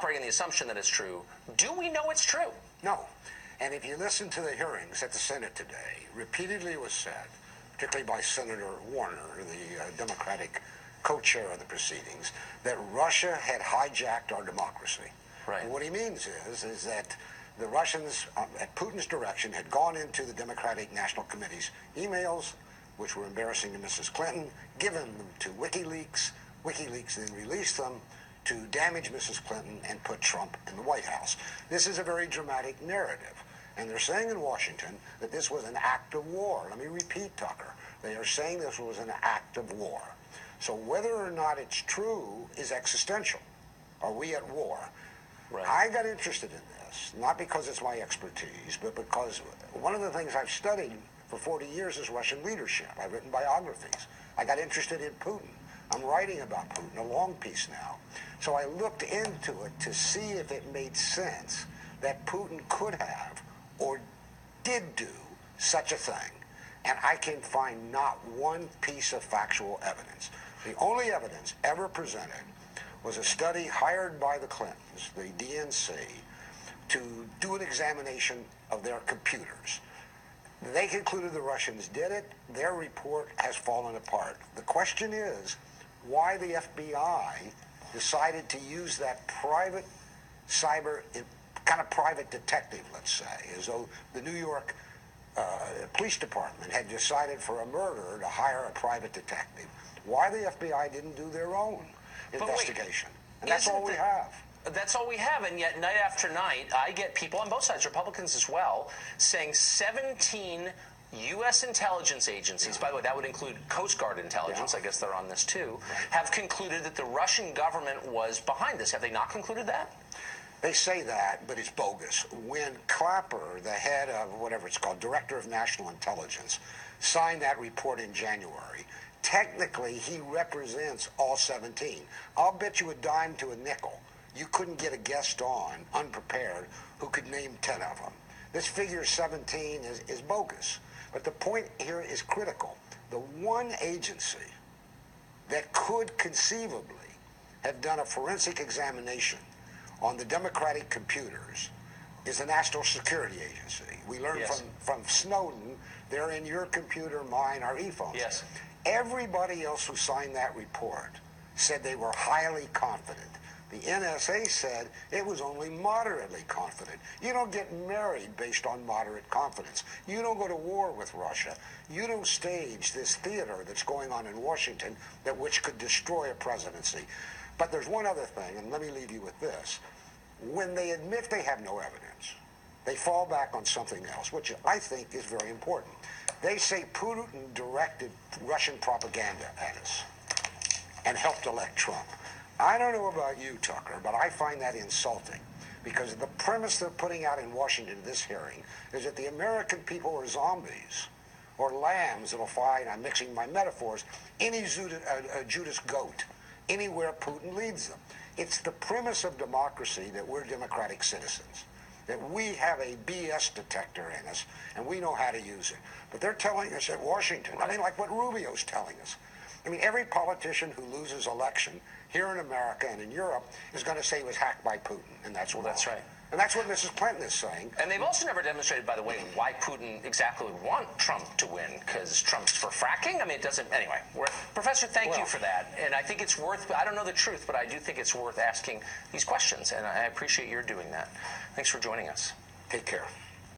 operating on the assumption that it's true. Do we know it's true? No. And if you listen to the hearings at the Senate today, repeatedly it was said, particularly by Senator Warner, the Democratic co-chair of the proceedings, that Russia had hijacked our democracy. Right. And what he means is that the Russians, at Putin's direction, had gone into the Democratic National Committee's emails, which were embarrassing to Mrs. Clinton, given them to WikiLeaks. WikiLeaks then released them to damage Mrs. Clinton and put Trump in the White House. This is a very dramatic narrative. And they're saying in Washington that this was an act of war. Let me repeat, Tucker. They are saying this was an act of war. So whether or not it's true is existential. Are we at war? Right. I got interested in this, not because it's my expertise, but because one of the things I've studied for 40 years is Russian leadership. I've written biographies. I got interested in Putin. I'm writing about Putin, a long piece now. So I looked into it to see if it made sense that Putin could have or did do such a thing. And I can find not one piece of factual evidence. The only evidence ever presented was a study hired by the Clintons, the DNC, to do an examination of their computers. They concluded the Russians did it. Their report has fallen apart. The question is why the FBI decided to use that private cyber, kind of private detective, let's say, as though the New York police department had decided for a murderer to hire a private detective. Why the FBI didn't do their own investigation. And that's all we have. That's all we have, and yet night after night, I get people on both sides, Republicans as well, saying 17 U.S. intelligence agencies, by the way, that would include Coast Guard intelligence, I guess they're on this too, have concluded that the Russian government was behind this. Have they not concluded that? They say that, but it's bogus. When Clapper, the head of whatever it's called, Director of National Intelligence, signed that report in January, technically he represents all 17. I'll bet you a dime to a nickel you couldn't get a guest on, unprepared, who could name 10 of them. This figure 17 is bogus. But the point here is critical. The one agency that could conceivably have done a forensic examination on the Democratic computers is the National Security Agency. We learned from Snowden, they're in your computer, mine, our ePhones. Yes. Everybody else who signed that report said they were highly confident. The NSA said it was only moderately confident. You don't get married based on moderate confidence. You don't go to war with Russia. You don't stage this theater that's going on in Washington which could destroy a presidency. But there's one other thing, and let me leave you with this. When they admit they have no evidence, they fall back on something else, which I think is very important. They say Putin directed Russian propaganda at us and helped elect Trump. I don't know about you, Tucker, but I find that insulting because the premise they're putting out in Washington in this hearing is that the American people are zombies or lambs that'll find, I'm mixing my metaphors, any Judas goat, anywhere Putin leads them. It's the premise of democracy that we're democratic citizens, that we have a BS detector in us and we know how to use it. But they're telling us at Washington, I mean, like what Rubio's telling us. I mean, every politician who loses election here in America and in Europe is going to say it was hacked by Putin, and that's wrong. That's right. And that's what Mrs. Clinton is saying. And they've also never demonstrated, by the way, why Putin exactly would want Trump to win, because Trump's for fracking? I mean, it doesn't... Anyway, Professor, thank you for that. And I think it's worth... I don't know the truth, but I do think it's worth asking these questions, and I appreciate your doing that. Thanks for joining us. Take care.